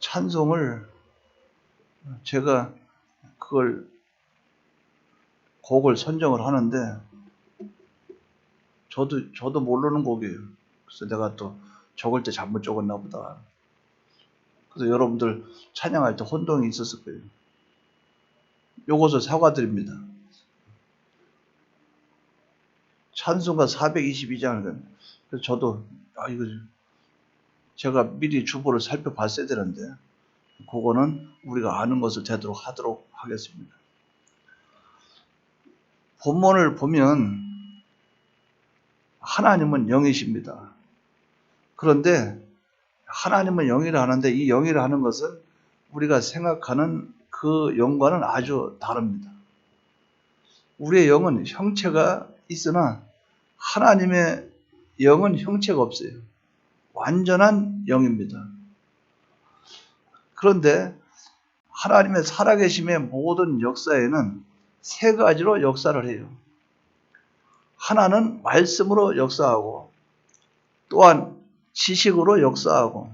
찬송을 제가 그걸 곡을 선정을 하는데 저도 모르는 곡이에요. 그래서 내가 또 적을 때 잘못 적었나 보다. 그래서 여러분들 찬양할 때 혼동이 있었을 거예요. 요것을 사과드립니다. 찬송가 422장을 그래서 저도 이거 제가 미리 주보를 살펴봤어야 되는데 그거는 우리가 아는 것을 되도록 하도록 하겠습니다. 본문을 보면 하나님은 영이십니다. 그런데 하나님은 영이라 하는데 이 영이라 하는 것은 우리가 생각하는 그 영과는 아주 다릅니다. 우리의 영은 형체가 있으나 하나님의 영은 형체가 없어요. 완전한 영입니다. 그런데 하나님의 살아계심의 모든 역사에는 세 가지로 역사를 해요. 하나는 말씀으로 역사하고 또한 지식으로 역사하고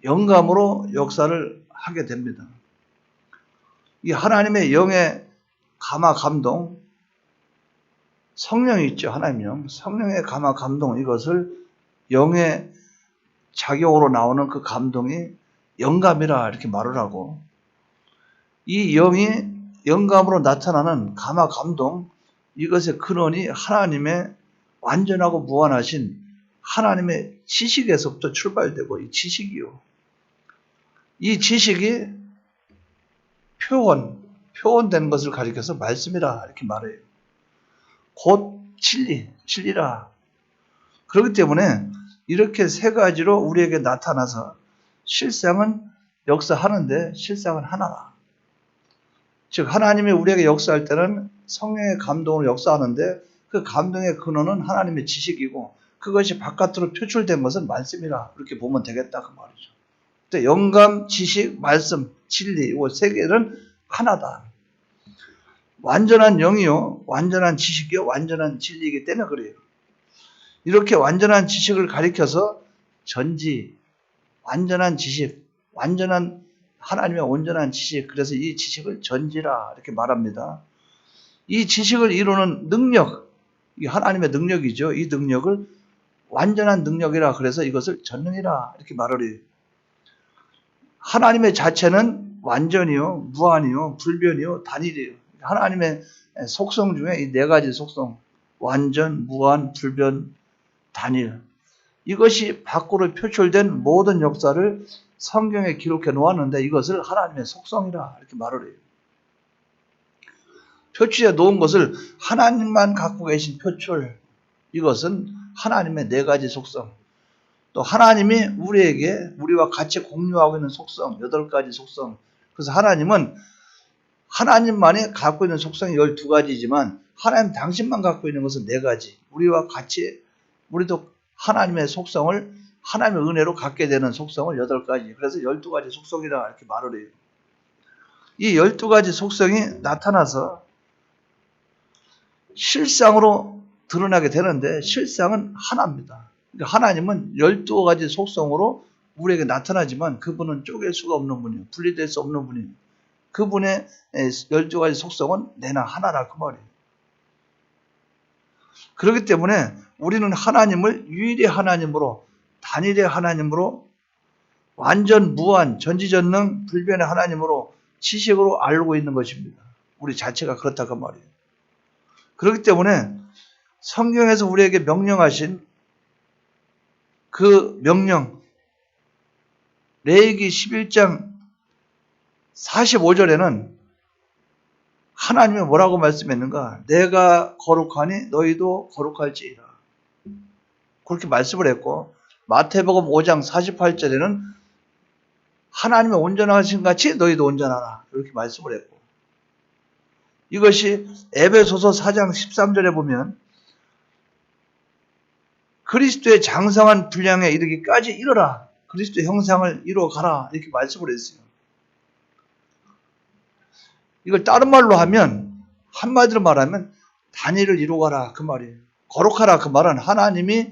영감으로 역사를 하게 됩니다. 이 하나님의 영의 감화 감동, 성령이 있죠. 하나님 영, 성령의 감화 감동, 이것을 영의 작용으로 나오는 그 감동이 영감이라 이렇게 말을 하고, 이 영이 영감으로 나타나는 감화 감동, 이것의 근원이 하나님의 완전하고 무한하신 하나님의 지식에서부터 출발되고, 이 지식이요, 이 지식이 표현된 것을 가리켜서 말씀이라 이렇게 말해요. 곧 진리라. 그렇기 때문에 이렇게 세 가지로 우리에게 나타나서 실상은 역사하는데 실상은 하나다. 즉 하나님이 우리에게 역사할 때는 성령의 감동으로 역사하는데 그 감동의 근원은 하나님의 지식이고 그것이 바깥으로 표출된 것은 말씀이라 이렇게 보면 되겠다 그 말이죠. 근데 영감, 지식, 말씀, 진리 이 세 개는 하나다. 완전한 영이요, 완전한 지식이요, 완전한 진리이기 때문에 그래요. 이렇게 완전한 지식을 가리켜서 전지, 완전한 지식, 완전한 하나님의 온전한 지식, 그래서 이 지식을 전지라 이렇게 말합니다. 이 지식을 이루는 능력, 이 하나님의 능력이죠. 이 능력을 완전한 능력이라 그래서 이것을 전능이라 이렇게 말을 해요. 하나님의 자체는 완전이요, 무한이요, 불변이요, 단일이에요. 하나님의 속성 중에 이 네 가지 속성, 완전, 무한, 불변, 단일, 이것이 밖으로 표출된 모든 역사를 성경에 기록해 놓았는데 이것을 하나님의 속성이라 이렇게 말을 해요. 표출해 놓은 것을 하나님만 갖고 계신 표출, 이것은 하나님의 네 가지 속성, 또 하나님이 우리에게 우리와 같이 공유하고 있는 속성, 8가지 속성. 그래서 하나님은 하나님만이 갖고 있는 속성이 12가지지만 하나님 당신만 갖고 있는 것은 4가지. 우리와 같이 우리도 하나님의 속성을 하나님의 은혜로 갖게 되는 속성을 8가지. 그래서 12가지 속성이라 이렇게 말을 해요. 이 12가지 속성이 나타나서 실상으로 드러나게 되는데 실상은 하나입니다. 그러니까 하나님은 12가지 속성으로 우리에게 나타나지만 그분은 쪼갤 수가 없는 분이에요. 분리될 수 없는 분이에요. 그분의 12가지 속성은 내나 하나라 그 말이에요. 그렇기 때문에 우리는 하나님을 유일의 하나님으로, 단일의 하나님으로, 완전 무한 전지전능 불변의 하나님으로 지식으로 알고 있는 것입니다. 우리 자체가 그렇다 그 말이에요. 그렇기 때문에 성경에서 우리에게 명령하신 그 명령, 레위기 11장 45절에는 하나님이 뭐라고 말씀했는가? 내가 거룩하니 너희도 거룩할지이라. 그렇게 말씀을 했고, 마태복음 5장 48절에는 하나님의 온전하신 같이 너희도 온전하라. 이렇게 말씀을 했고, 이것이 에베소서 4장 13절에 보면 그리스도의 장성한 분량에 이르기까지 이르라. 그리스도의 형상을 이루어가라. 이렇게 말씀을 했어요. 이걸 다른 말로 하면, 한마디로 말하면 단위를 이루어가라 그 말이에요. 거룩하라 그 말은 하나님이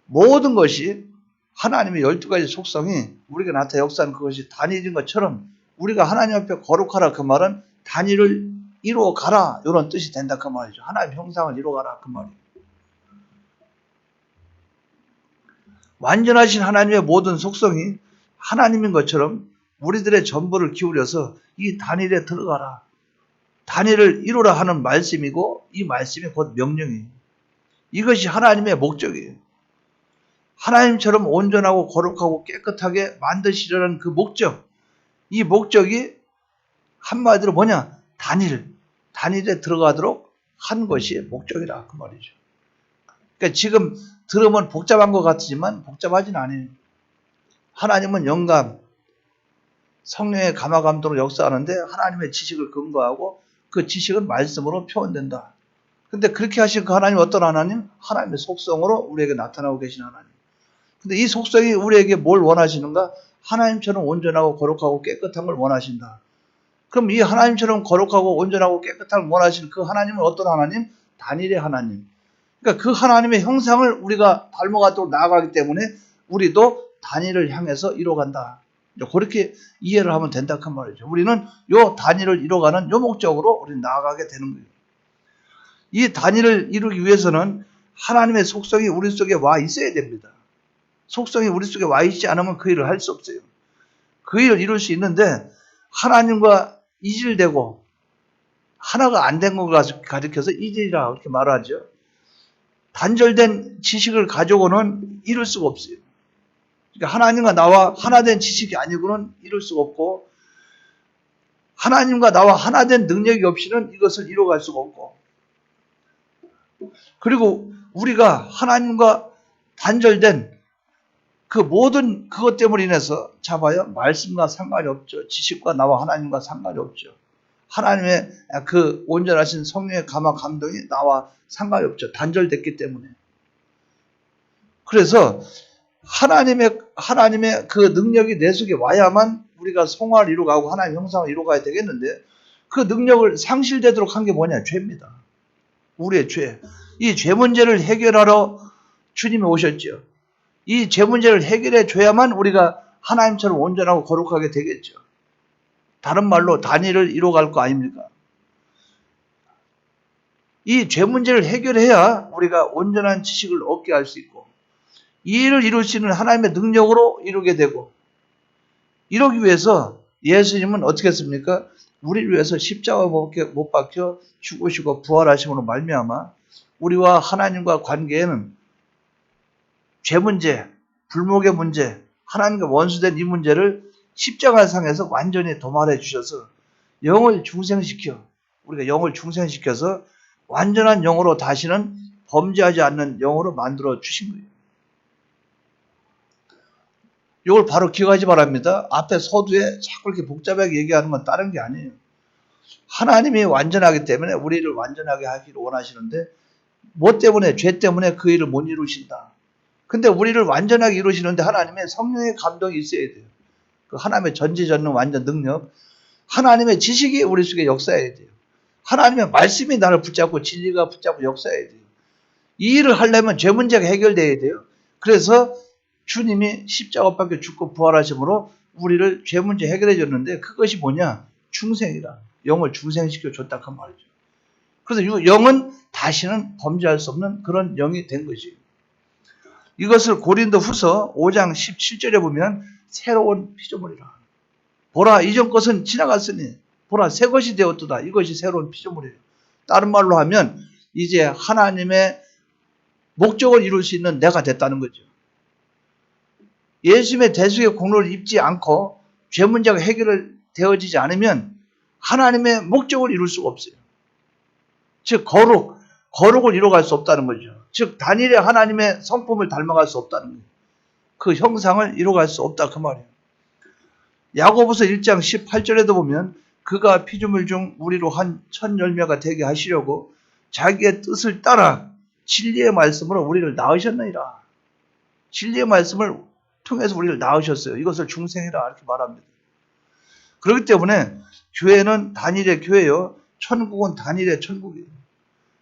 모든 것이 하나님의 12가지 속성이 우리가 나타 역사하는 그것이 단일인 것처럼 우리가 하나님 앞에 거룩하라 그 말은 단일을 이루어 가라 이런 뜻이 된다 그 말이죠. 하나님의 형상을 이루어 가라 그 말이에요. 완전하신 하나님의 모든 속성이 하나님인 것처럼 우리들의 전부를 기울여서 이 단일에 들어가라. 단일을 이루라 하는 말씀이고 이 말씀이 곧 명령이에요. 이것이 하나님의 목적이에요. 하나님처럼 온전하고 거룩하고 깨끗하게 만드시려는 그 목적, 이 목적이 한마디로 뭐냐? 단일에 들어가도록 한 것이 목적이라 그 말이죠. 그러니까 지금 들으면 복잡한 것 같지만 복잡하진 않아요. 하나님은 영감, 성령의 감화 감동으로 역사하는데 하나님의 지식을 근거하고 그 지식은 말씀으로 표현된다. 근데 그렇게 하신 그 하나님 어떤 하나님? 하나님의 속성으로 우리에게 나타나고 계신 하나님. 근데 이 속성이 우리에게 뭘 원하시는가? 하나님처럼 온전하고 거룩하고 깨끗한 걸 원하신다. 그럼 이 하나님처럼 거룩하고 온전하고 깨끗한 걸 원하시는 그 하나님은 어떤 하나님? 단일의 하나님. 그러니까 그 하나님의 형상을 우리가 닮아가도록 나아가기 때문에 우리도 단일을 향해서 이뤄간다. 그렇게 이해를 하면 된다 그 말이죠. 우리는 요 단일을 이뤄가는 요 목적으로 우리는 나아가게 되는 거예요. 이 단일을 이루기 위해서는 하나님의 속성이 우리 속에 와 있어야 됩니다. 속성이 우리 속에 와 있지 않으면 그 일을 할 수 없어요. 그 일을 이룰 수 있는데 하나님과 이질되고 하나가 안 된 것을 가리켜서 이질이라 그렇게 말하죠. 단절된 지식을 가지고는 이룰 수가 없어요. 그러니까 하나님과 나와 하나된 지식이 아니고는 이룰 수가 없고 하나님과 나와 하나된 능력이 없이는 이것을 이뤄갈 수가 없고 그리고 우리가 하나님과 단절된 그 모든 그것 때문에 인해서 잡아요. 말씀과 상관이 없죠. 지식과 나와 하나님과 상관이 없죠. 하나님의 그 온전하신 성령의 감화 감동이 나와 상관이 없죠. 단절됐기 때문에. 그래서 하나님의 그 능력이 내 속에 와야만 우리가 성화를 이루어가고 하나님의 형상을 이루어가야 되겠는데 그 능력을 상실되도록 한 게 뭐냐? 죄입니다. 우리의 죄. 이 죄 문제를 해결하러 주님이 오셨죠. 이 죄 문제를 해결해 줘야만 우리가 하나님처럼 온전하고 거룩하게 되겠죠. 다른 말로 단일을 이루어갈 거 아닙니까? 이 죄 문제를 해결해야 우리가 온전한 지식을 얻게 할 수 있고 이 일을 이룰 수 있는 하나님의 능력으로 이루게 되고 이러기 위해서 예수님은 어떻게 했습니까? 우리를 위해서 십자가 못 박혀 죽으시고 부활하심으로 말미암아 우리와 하나님과 관계에는 죄 문제, 불목의 문제, 하나님과 원수된 이 문제를 십자가상에서 완전히 도말해 주셔서 영을 중생시켜 우리가 영을 중생시켜서 완전한 영으로 다시는 범죄하지 않는 영으로 만들어 주신 거예요. 이걸 바로 기억하지 바랍니다. 앞에 서두에 자꾸 이렇게 복잡하게 얘기하는 건 다른 게 아니에요. 하나님이 완전하기 때문에 우리를 완전하게 하기를 원하시는데 뭐 때문에? 죄 때문에 그 일을 못 이루신다. 근데 우리를 완전하게 이루시는데 하나님의 성령의 감동이 있어야 돼요. 그 하나님의 전지전능 완전 능력, 하나님의 지식이 우리 속에 역사해야 돼요. 하나님의 말씀이 나를 붙잡고 진리가 붙잡고 역사해야 돼요. 이 일을 하려면 죄 문제가 해결돼야 돼요. 그래서 주님이 십자가 밖에 죽고 부활하심으로 우리를 죄 문제 해결해 줬는데 그것이 뭐냐? 중생이라. 영을 중생시켜 줬다 그 말이죠. 그래서 영은 다시는 범죄할 수 없는 그런 영이 된 것이에요. 이것을 고린도후서 5장 17절에 보면 새로운 피조물이라. 보라 이전 것은 지나갔으니 보라 새 것이 되었도다. 이것이 새로운 피조물이에요. 다른 말로 하면 이제 하나님의 목적을 이룰 수 있는 내가 됐다는 거죠. 예수님의 대속의 공로를 입지 않고 죄 문제가 해결되어지지 않으면 하나님의 목적을 이룰 수가 없어요. 즉 거룩을 이루어갈 수 없다는 거죠. 즉 단일의 하나님의 성품을 닮아갈 수 없다는 거예요. 그 형상을 이루어갈 수 없다 그 말이에요. 야고보서 1장 18절에도 보면 그가 피조물 중 우리로 한 첫 열매가 되게 하시려고 자기의 뜻을 따라 진리의 말씀으로 우리를 낳으셨느니라. 진리의 말씀을 통해서 우리를 낳으셨어요. 이것을 중생이라 이렇게 말합니다. 그렇기 때문에 교회는 단일의 교회요. 천국은 단일의 천국이에요.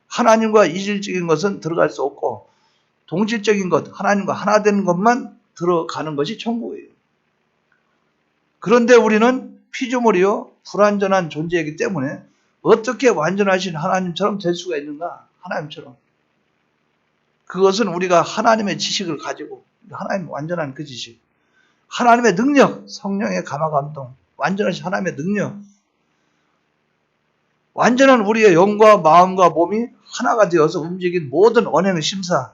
하나님과 이질적인 것은 들어갈 수 없고 동질적인 것, 하나님과 하나 되는 것만 들어가는 것이 천국이에요. 그런데 우리는 피조물이요 불완전한 존재이기 때문에 어떻게 완전하신 하나님처럼 될 수가 있는가? 하나님처럼. 그것은 우리가 하나님의 지식을 가지고 하나님 완전한 그 지식, 하나님의 능력, 성령의 감화감동, 완전하신 하나님의 능력, 완전한 우리의 영과 마음과 몸이 하나가 되어서 움직인 모든 언행의 심사,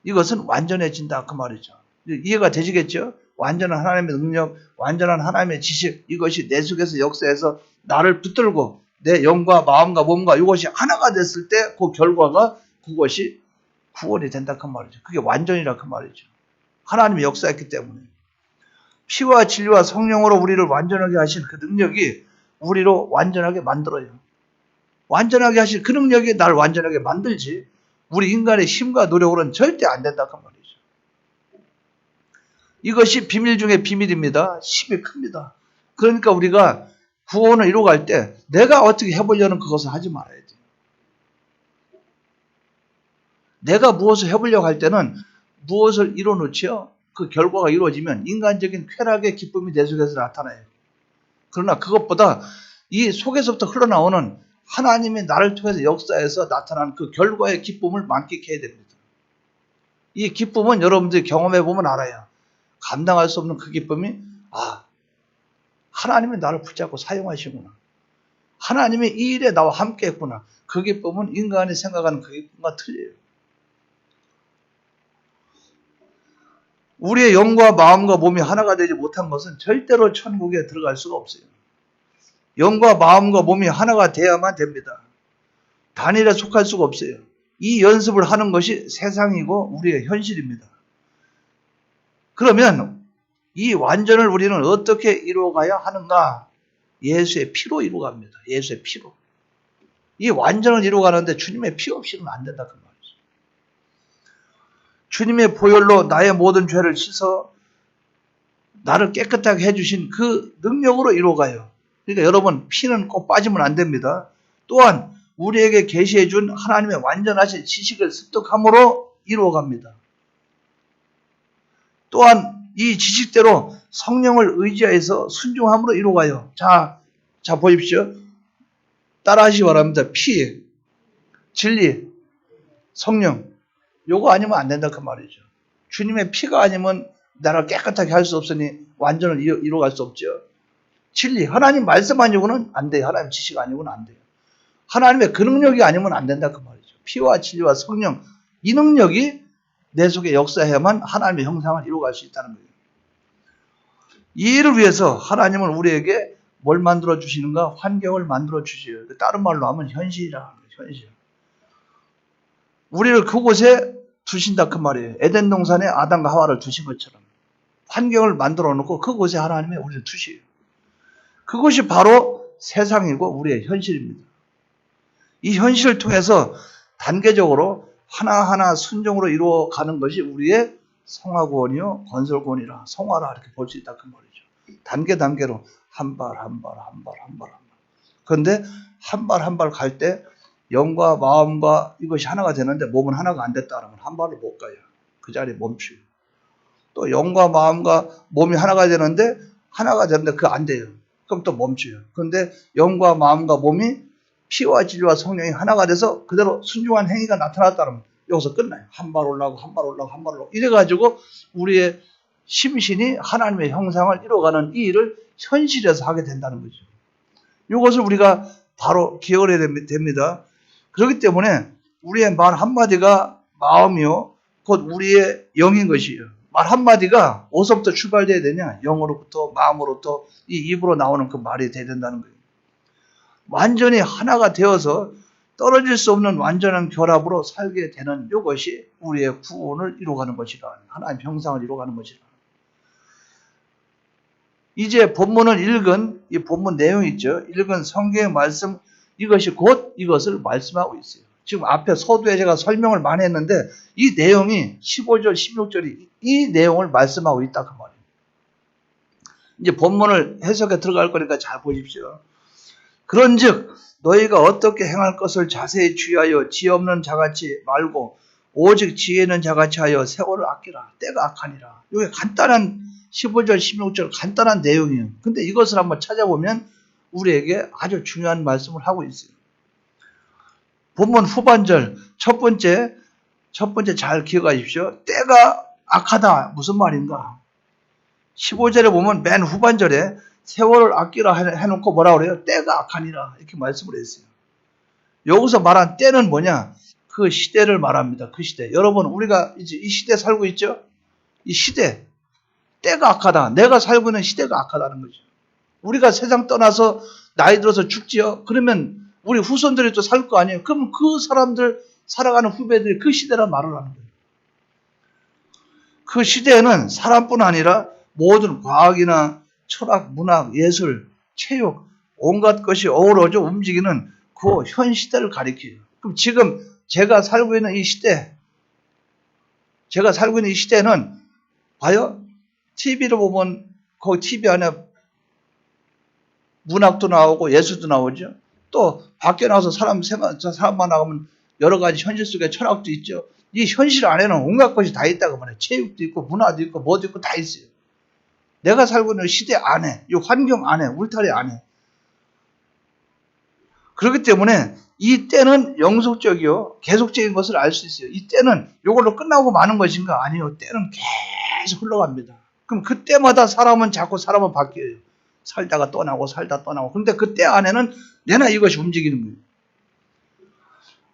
이것은 완전해진다 그 말이죠. 이해가 되시겠죠? 완전한 하나님의 능력, 완전한 하나님의 지식, 이것이 내 속에서 역사해서 나를 붙들고 내 영과 마음과 몸과 이것이 하나가 됐을 때 그 결과가 그것이 구원이 된다 그 말이죠. 그게 완전이라 그 말이죠. 하나님이 역사했기 때문에. 피와 진리와 성령으로 우리를 완전하게 하신 그 능력이 우리로 완전하게 만들어요. 완전하게 하신 그 능력이 날 완전하게 만들지 우리 인간의 힘과 노력으로는 절대 안 된다 그 말이죠. 이것이 비밀 중에 비밀입니다. 힘이 큽니다. 그러니까 우리가 구원을 이루어갈 때 내가 어떻게 해보려는 그것을 하지 말아야 돼요. 내가 무엇을 해보려고 할 때는 무엇을 이뤄놓지요. 그 결과가 이루어지면 인간적인 쾌락의 기쁨이 내 속에서 나타나요. 그러나 그것보다 이 속에서부터 흘러나오는 하나님이 나를 통해서 역사해서 나타난 그 결과의 기쁨을 만끽해야 됩니다. 이 기쁨은 여러분들이 경험해보면 알아요. 감당할 수 없는 그 기쁨이 하나님이 나를 붙잡고 사용하시구나. 하나님이 이 일에 나와 함께 했구나. 그 기쁨은 인간이 생각하는 그 기쁨과 틀려요. 우리의 영과 마음과 몸이 하나가 되지 못한 것은 절대로 천국에 들어갈 수가 없어요. 영과 마음과 몸이 하나가 돼야만 됩니다. 단일에 속할 수가 없어요. 이 연습을 하는 것이 세상이고 우리의 현실입니다. 그러면 이 완전을 우리는 어떻게 이루어가야 하는가? 예수의 피로 이루어갑니다. 예수의 피로. 이 완전을 이루어가는데 주님의 피 없이는 안 된다 그 말이죠. 주님의 보혈로 나의 모든 죄를 씻어 나를 깨끗하게 해주신 그 능력으로 이루어가요. 그러니까 여러분 피는 꼭 빠지면 안 됩니다. 또한 우리에게 계시해 준 하나님의 완전하신 지식을 습득함으로 이루어갑니다. 또한 이 지식대로 성령을 의지하여서 순종함으로 이루어가요. 자 보십시오. 따라하시기 바랍니다. 피, 진리, 성령. 요거 아니면 안 된다 그 말이죠. 주님의 피가 아니면 나를 깨끗하게 할 수 없으니 완전을 이루어갈 수 없죠. 진리, 하나님 말씀 아니고는 안 돼요. 하나님 지식 아니고는 안 돼요. 하나님의 그 능력이 아니면 안 된다 그 말이죠. 피와 진리와 성령, 이 능력이 내 속에 역사해야만 하나님의 형상을 이루어갈 수 있다는 거예요. 이 일을 위해서 하나님은 우리에게 뭘 만들어 주시는가? 환경을 만들어 주시요. 다른 말로 하면 현실이라. 현실. 우리를 그곳에 두신다 그 말이에요. 에덴 동산에 아담과 하와를 두신 것처럼 환경을 만들어 놓고 그곳에 하나님이 우리를 두시요. 그것이 바로 세상이고 우리의 현실입니다. 이 현실을 통해서 단계적으로 하나하나 순종으로 이루어가는 것이 우리의 성화구원이요 건설구원이라 성화라 이렇게 볼 수 있다 그 말이죠. 단계로 한 발. 그런데 한 발 갈 때 영과 마음과 이것이 하나가 되는데 몸은 하나가 안 됐다 그러면 한 발을 못 가요. 그 자리에 멈추요. 또 영과 마음과 몸이 하나가 되는데 그거 안 돼요. 그럼 또 멈춰요. 그런데 영과 마음과 몸이 피와 진리와 성령이 하나가 돼서 그대로 순종한 행위가 나타났다 그러면 여기서 끝나요. 한 발 올라가고 이래가지고 우리의 심신이 하나님의 형상을 이루어가는 이 일을 현실에서 하게 된다는 거죠. 이것을 우리가 바로 기억을 해야 됩니다. 그렇기 때문에 우리의 말 한마디가 마음이요 곧 우리의 영인 것이에요. 말 한마디가 어디서부터 출발돼야 되냐? 영으로부터 마음으로부터 이 입으로 나오는 그 말이 돼야 된다는 거예요. 완전히 하나가 되어서 떨어질 수 없는 완전한 결합으로 살게 되는 이것이 우리의 구원을 이루어가는 것이라. 하나님의 형상을 이루어가는 것이라. 이제 본문을 읽은 이 본문 내용이 있죠. 읽은 성경의 말씀 이것이 곧 이것을 말씀하고 있어요. 지금 앞에 서두에 제가 설명을 많이 했는데 이 내용이 15절, 16절이 이 내용을 말씀하고 있다 그 말이에요. 이제 본문을 해석에 들어갈 거니까 잘 보십시오. 그런즉 너희가 어떻게 행할 것을 자세히 주의하여 지 없는 자같이 말고 오직 지혜 있는 자같이 하여 세월을 아끼라. 때가 악하니라. 이게 간단한 15절, 16절 간단한 내용이에요. 근데 이것을 한번 찾아보면 우리에게 아주 중요한 말씀을 하고 있어요. 본문 후반절 첫 번째 잘 기억하십시오. 때가 악하다. 무슨 말인가? 15절에 보면 맨 후반절에 세월을 아끼라 해놓고 뭐라 그래요? 때가 악하니라. 이렇게 말씀을 했어요. 여기서 말한 때는 뭐냐? 그 시대를 말합니다. 그 시대. 여러분, 우리가 이제 이 시대에 살고 있죠? 이 시대. 때가 악하다. 내가 살고 있는 시대가 악하다는 거죠. 우리가 세상 떠나서 나이 들어서 죽지요? 그러면 우리 후손들이 또 살 거 아니에요? 그럼 그 사람들, 살아가는 후배들이 그 시대란 말을 하는 거예요. 그 시대에는 사람뿐 아니라 모든 과학이나 철학, 문학, 예술, 체육, 온갖 것이 어우러져 움직이는 그 현 시대를 가리켜요. 그럼 지금 제가 살고 있는 이 시대는 봐요. TV로 보면 그 TV 안에 문학도 나오고 예술도 나오죠. 또 밖에 나와서 사람만 나가면 여러 가지 현실 속에 철학도 있죠. 이 현실 안에는 온갖 것이 다 있다고 말해요. 체육도 있고 문화도 있고 뭐도 있고 다 있어요. 내가 살고 있는 시대 안에, 이 환경 안에, 울타리 안에. 그렇기 때문에 이 때는 영속적이요, 계속적인 것을 알 수 있어요. 이 때는 이걸로 끝나고 마는 것인가? 아니요. 때는 계속 흘러갑니다. 그럼 그때마다 사람은 바뀌어요. 살다가 떠나고 살다 떠나고. 그런데 그 때 안에는 내나 이것이 움직이는 거예요.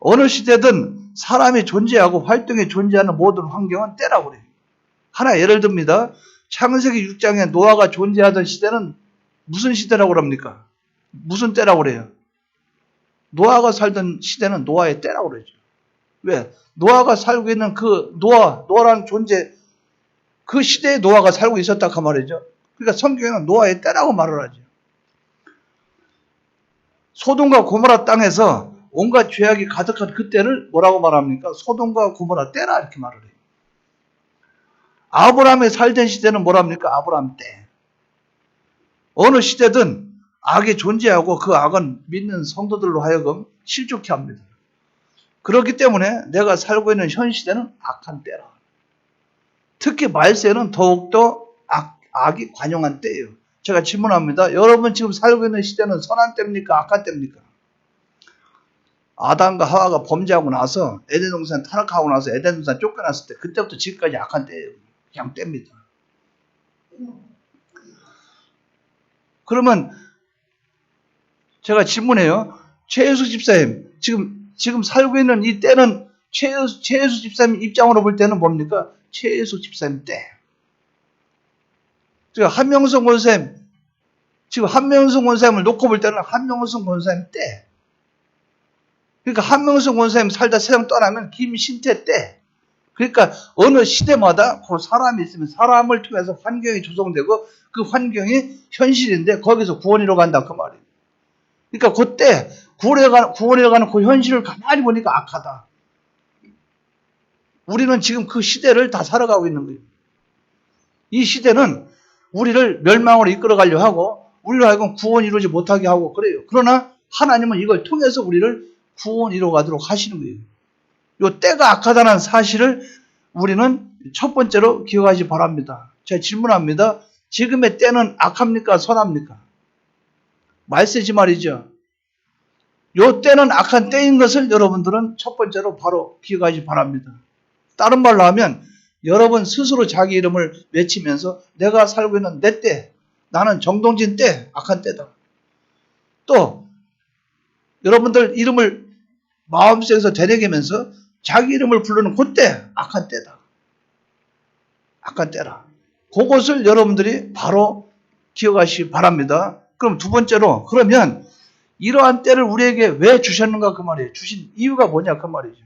어느 시대든 사람이 존재하고 활동이 존재하는 모든 환경은 때라고 그래요. 하나 예를 듭니다. 창세기 6장에 노아가 존재하던 시대는 무슨 시대라고 그럽니까? 무슨 때라고 그래요? 노아가 살던 시대는 노아의 때라고 그러죠. 왜? 노아가 살고 있는 그 노아라는 존재, 그 시대에 노아가 살고 있었다 그 말이죠. 그러니까 성경에는 노아의 때라고 말을 하죠. 소돔과 고모라 땅에서 온갖 죄악이 가득한 그때를 뭐라고 말합니까? 소돔과 고모라 때라 이렇게 말을 해요. 아브라함이 살던 시대는 뭐랍니까? 아브라함 때. 어느 시대든 악이 존재하고 그 악은 믿는 성도들로 하여금 실족케 합니다. 그렇기 때문에 내가 살고 있는 현 시대는 악한 때라. 특히 말세는 더욱더 악이 관용한 때예요. 제가 질문합니다. 여러분 지금 살고 있는 시대는 선한 때입니까? 악한 때입니까? 아담과 하와가 범죄하고 나서 에덴 동산 타락하고 나서 에덴 동산 쫓겨났을 때 그때부터 지금까지 악한 때예요. 그냥 때입니다. 그러면 제가 질문해요. 최혜수 집사님, 지금 살고 있는 이 때는 최혜수 집사님 입장으로 볼 때는 뭡니까? 최혜수 집사님 때. 지금 한명성 권사님, 지금 한명성 권사님을 놓고 볼 때는 한명성 권사님 때. 그러니까 한명성 권사님 살다 세상 떠나면 김신태 때. 그러니까 어느 시대마다 그 사람이 있으면 사람을 통해서 환경이 조성되고 그 환경이 현실인데 거기서 구원이로 간다 그 말이에요. 그러니까 그때 구원이로 가는 그 현실을 가만히 보니까 악하다. 우리는 지금 그 시대를 다 살아가고 있는 거예요. 이 시대는 우리를 멸망으로 이끌어가려 하고 우리로 하여금 구원 이루지 못하게 하고 그래요. 그러나 하나님은 이걸 통해서 우리를 구원 이루어 가도록 하시는 거예요. 이 때가 악하다는 사실을 우리는 첫 번째로 기억하시 바랍니다. 제가 질문합니다. 지금의 때는 악합니까? 선합니까? 말세지 말이죠. 이 때는 악한 때인 것을 여러분들은 첫 번째로 바로 기억하시 바랍니다. 다른 말로 하면 여러분 스스로 자기 이름을 외치면서 내가 살고 있는 내 때, 나는 정동진 때, 악한 때다. 또 여러분들 이름을 마음속에서 되새기면서 자기 이름을 부르는 그때 악한 때다. 악한 때라. 그것을 여러분들이 바로 기억하시기 바랍니다. 그럼 두 번째로 그러면 이러한 때를 우리에게 왜 주셨는가 그 말이에요. 주신 이유가 뭐냐 그 말이죠.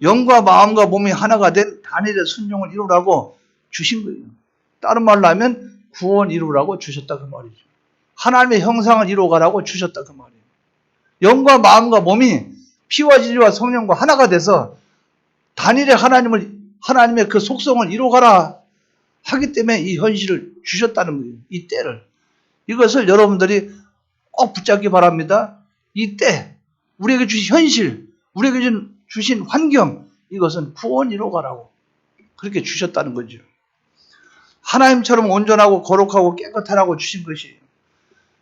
영과 마음과 몸이 하나가 된 단일의 순종을 이루라고 주신 거예요. 다른 말로 하면 구원 이루라고 주셨다 그 말이죠. 하나님의 형상을 이루어가라고 주셨다 그 말이에요. 영과 마음과 몸이 피와 진리와 성령과 하나가 돼서 단일의 하나님의 그 속성을 이루어가라 하기 때문에 이 현실을 주셨다는 거예요. 이 때를. 이것을 여러분들이 꼭 붙잡기 바랍니다. 이 때, 우리에게 주신 현실, 우리에게 주신 환경, 이것은 구원 이루어가라고 그렇게 주셨다는 거죠. 하나님처럼 온전하고 거룩하고 깨끗하라고 주신 것이에요.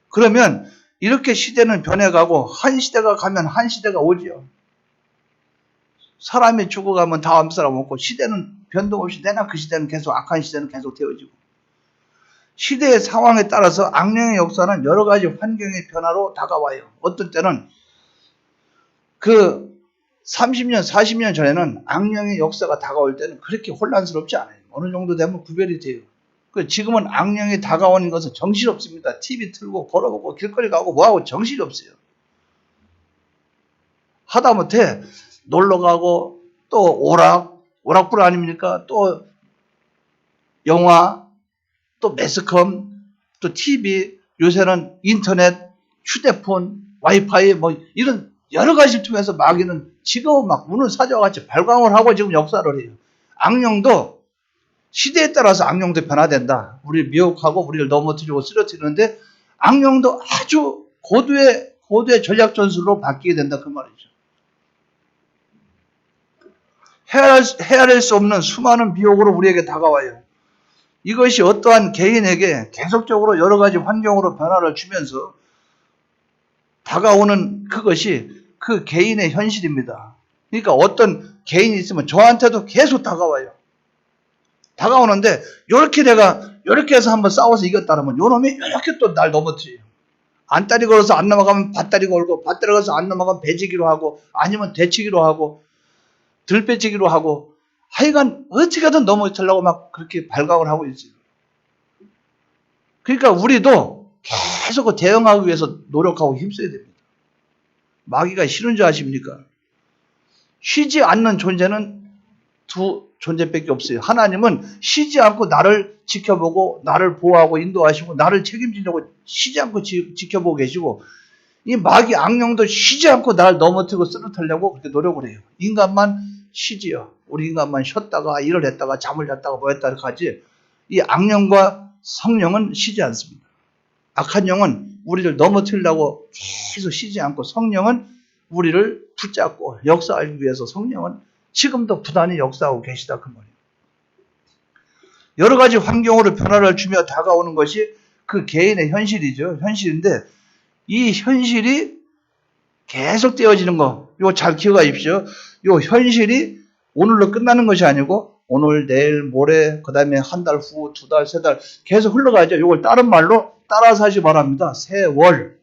그러면 이렇게 시대는 변해가고 한 시대가 가면 한 시대가 오지요. 사람이 죽어가면 다음 사람 없고 시대는 변동 없이 내나 그 시대는 계속 악한 시대는 계속 되어지고 시대의 상황에 따라서 악령의 역사는 여러 가지 환경의 변화로 다가와요. 어떤 때는 그 30년, 40년 전에는 악령의 역사가 다가올 때는 그렇게 혼란스럽지 않아요. 어느 정도 되면 구별이 돼요. 지금은 악령이 다가오는 것은 정신없습니다. TV 틀고 걸어보고 길거리 가고 뭐하고 정신이 없어요. 하다못해 놀러가고 또 오락불 아닙니까? 또 영화, 또 매스컴, 또 TV, 요새는 인터넷, 휴대폰, 와이파이 뭐 이런 여러 가지를 통해서 마귀는 지금은 막 문을 사자같이 발광을 하고 지금 역사를 해요. 악령도 시대에 따라서 악령도 변화된다. 우리를 미혹하고 우리를 넘어뜨리고 쓰러뜨리는데 악령도 아주 고도의 전략 전술로 바뀌게 된다 그 말이죠. 헤아릴 수 없는 수많은 미혹으로 우리에게 다가와요. 이것이 어떠한 개인에게 계속적으로 여러 가지 환경으로 변화를 주면서 다가오는 그것이 그 개인의 현실입니다. 그러니까 어떤 개인이 있으면 저한테도 계속 다가와요. 다가오는데 이렇게 해서 한번 싸워서 이겼다면 요놈이 이렇게 또 날 넘어뜨려요. 안다리 걸어서 안 넘어가면 밭다리 걸고 밭다리 걸어서 안 넘어가면 배지기로 하고 아니면 대치기로 하고 들배지기로 하고 하여간 어떻게든 넘어뜨리려고 막 그렇게 발각을 하고 있어요. 그러니까 우리도 계속 대응하기 위해서 노력하고 힘써야 됩니다. 마귀가 싫은 줄 아십니까? 쉬지 않는 존재는 두 존재밖에 없어요. 하나님은 쉬지 않고 나를 지켜보고 나를 보호하고 인도하시고 나를 책임지려고 쉬지 않고 지켜보고 계시고 이 마귀 악령도 쉬지 않고 나를 넘어뜨리고 쓰러뜨리려고 그렇게 노력을 해요. 인간만 쉬지요. 우리 인간만 쉬었다가 일을 했다가 잠을 잤다가 뭐 했다가 하지 이 악령과 성령은 쉬지 않습니다. 악한 영은 우리를 넘어뜨리려고 계속 쉬지 않고 성령은 우리를 붙잡고 역사하기 위해서 성령은 지금도 부단히 역사하고 계시다 그 말이에요. 여러 가지 환경으로 변화를 주며 다가오는 것이 그 개인의 현실이죠. 현실인데 이 현실이 계속 되어지는 거 이거 잘 기억하십시오. 이 현실이 오늘로 끝나는 것이 아니고 오늘, 내일, 모레, 그 다음에 한 달 후, 두 달, 세 달 계속 흘러가죠. 이걸 다른 말로 따라서 하시 바랍니다. 세월.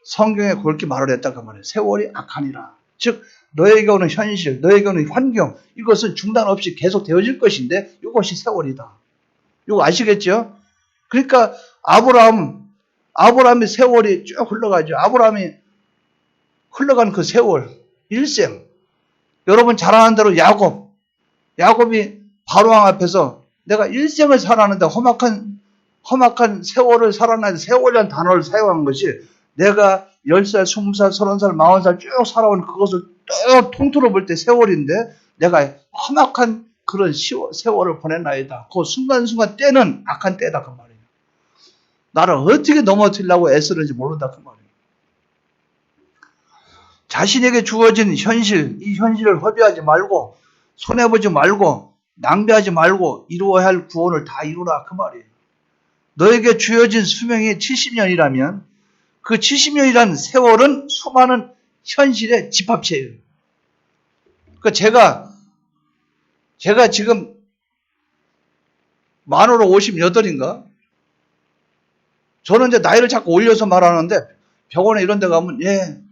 성경에 그렇게 말을 했다 그 말이에요. 세월이 악하니라. 즉 너에게 오는 현실, 너에게 오는 환경 이것은 중단 없이 계속 되어질 것인데 이것이 세월이다. 이거 아시겠죠? 그러니까 아브라함의 세월이 쭉 흘러가죠. 아브라함이 흘러간 그 세월, 일생. 여러분 잘 아는 대로 야곱이 바로왕 앞에서 내가 일생을 살았는데 험악한 세월을 살았는데 세월이라는 단어를 사용한 것이 내가 10살, 20살, 30살, 40살 쭉 살아온 그것을 쭉 통틀어 볼 때 세월인데 내가 험악한 그런 세월을 보냈나이다. 그 순간순간 때는 악한 때다 그 말이에요. 나를 어떻게 넘어뜨리려고 애쓰는지 모른다 그 말이에요. 자신에게 주어진 현실, 이 현실을 허비하지 말고 손해보지 말고 낭비하지 말고 이루어야 할 구원을 다 이루라 그 말이에요. 너에게 주어진 수명이 70년이라면 그 70년이라는 세월은 수많은 현실의 집합체예요. 그러니까 제가 지금 만으로 58인가? 저는 이제 나이를 자꾸 올려서 말하는데 병원에 이런 데 가면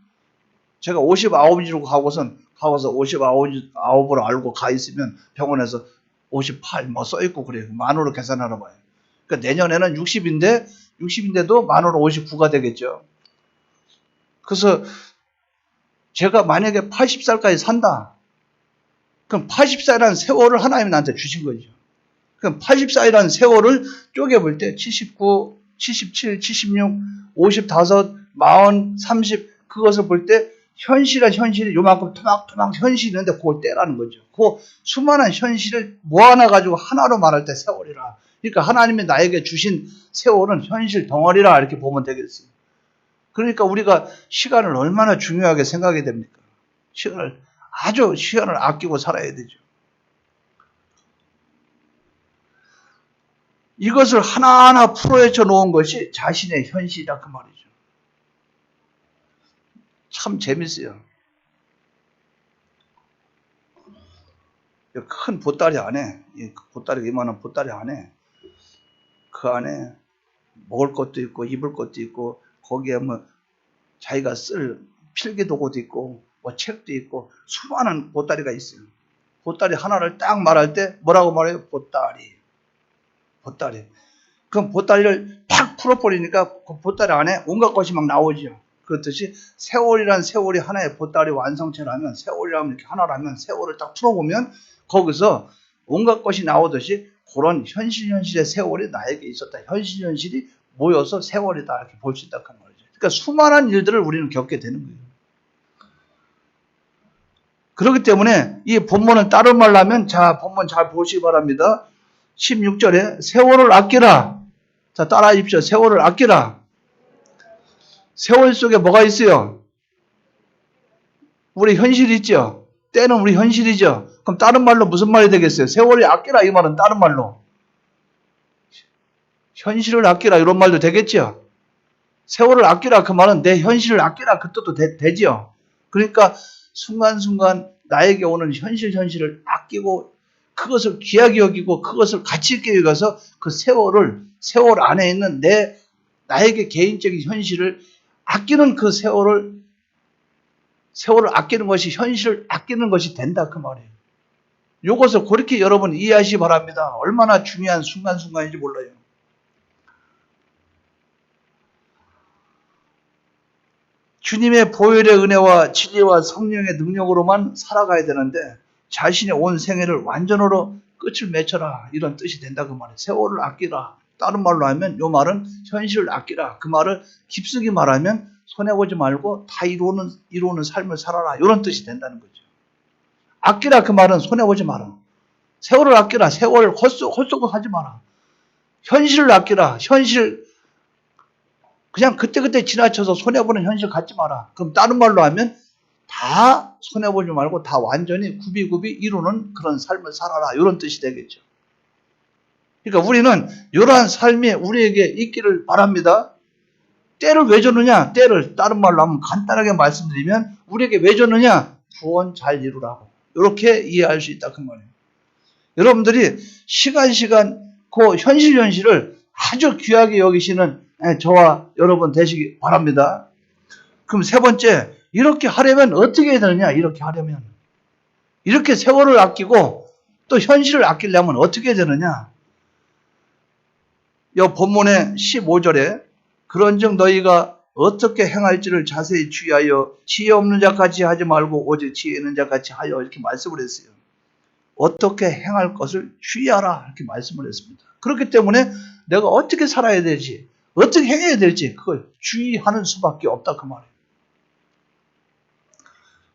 제가 59이라고 가고서 59으로 알고 가 있으면 병원에서 58 뭐 써 있고 그래요. 만으로 계산하러 봐요. 그러니까 내년에는 60인데도 만으로 59가 되겠죠. 그래서 제가 만약에 80살까지 산다. 그럼 80살이라는 세월을 하나님이 나한테 주신 거죠. 그럼 80살이라는 세월을 쪼개볼 때 79, 77, 76, 55, 40, 30 그것을 볼 때 현실이 요만큼 토막토막 현실이 있는데 그걸 떼라는 거죠. 그 수많은 현실을 모아놔가지고 하나로 말할 때 세월이라. 그러니까 하나님이 나에게 주신 세월은 현실 덩어리라 이렇게 보면 되겠어요. 그러니까 우리가 시간을 얼마나 중요하게 생각해야 됩니까? 아주 시간을 아끼고 살아야 되죠. 이것을 하나하나 풀어헤쳐 놓은 것이 자신의 현실이다 그 말이죠. 참 재밌어요. 큰 보따리 안에, 보따리가 이만한 보따리 안에, 그 안에 먹을 것도 있고 입을 것도 있고 거기에 뭐 자기가 쓸 필기도구도 있고 뭐 책도 있고 수많은 보따리가 있어요. 보따리 하나를 딱 말할 때 뭐라고 말해요? 보따리. 그럼 보따리를 팍 풀어버리니까 그 보따리 안에 온갖 것이 막 나오죠. 그렇듯이 세월이란 세월이 하나의 보따리 완성체라면, 세월이라면 이렇게 하나라면 세월을 딱 풀어보면 거기서 온갖 것이 나오듯이 그런 현실의 세월이 나에게 있었다. 현실이 모여서 세월이다. 이렇게 볼 수 있다. 그 말이죠. 그러니까 수많은 일들을 우리는 겪게 되는 거예요. 그렇기 때문에 이 본문을 따로 말하면, 자, 본문 잘 보시기 바랍니다. 16절에 세월을 아끼라. 자, 따라하십시오. 세월을 아끼라. 세월 속에 뭐가 있어요? 우리 현실이 있죠. 때는 우리 현실이죠. 그럼 다른 말로 무슨 말이 되겠어요? 세월을 아끼라 이 말은 다른 말로 현실을 아끼라 이런 말도 되겠죠. 세월을 아끼라 그 말은 내 현실을 아끼라 그 뜻도 되죠. 그러니까 순간순간 나에게 오는 현실을 아끼고 그것을 귀하게 여기고 그것을 가치 있게 여겨서 그 세월 안에 있는 나에게 개인적인 현실을 아끼는 그 세월을 아끼는 것이 현실을 아끼는 것이 된다 그 말이에요. 이것을 그렇게 여러분 이해하시기 바랍니다. 얼마나 중요한 순간순간인지 몰라요. 주님의 보혈의 은혜와 진리와 성령의 능력으로만 살아가야 되는데 자신의 온 생애를 완전으로 끝을 맺혀라 이런 뜻이 된다 그 말이에요. 세월을 아끼라. 다른 말로 하면 이 말은 현실을 아끼라. 그 말을 깊숙이 말하면 손해보지 말고 다 이루는 삶을 살아라 이런 뜻이 된다는 거죠. 아끼라 그 말은 손해보지 마라. 세월을 아끼라. 세월을 헛수고하지 마라. 현실을 아끼라. 현실 그냥 그때그때 지나쳐서 손해보는 현실 갖지 마라. 그럼 다른 말로 하면 다 손해보지 말고 다 완전히 굽이굽이 이루는 그런 삶을 살아라. 이런 뜻이 되겠죠. 그러니까 우리는 이러한 삶이 우리에게 있기를 바랍니다. 때를 왜 줬느냐? 때를 다른 말로 하면 간단하게 말씀드리면 우리에게 왜 줬느냐? 구원 잘 이루라고. 이렇게 이해할 수 있다 그 말이에요. 여러분들이 시간 그 현실을 아주 귀하게 여기시는 저와 여러분 되시기 바랍니다. 그럼 세 번째, 이렇게 하려면 어떻게 해야 되느냐? 이렇게 세월을 아끼고 또 현실을 아끼려면 어떻게 해야 되느냐? 이 본문의 15절에 그런즉 너희가 어떻게 행할지를 자세히 주의하여 지혜 없는 자같이 하지 말고 오직 지혜 있는 자같이 하여 이렇게 말씀을 했어요. 어떻게 행할 것을 주의하라 이렇게 말씀을 했습니다. 그렇기 때문에 내가 어떻게 살아야 될지 어떻게 행해야 될지 그걸 주의하는 수밖에 없다 그 말이에요.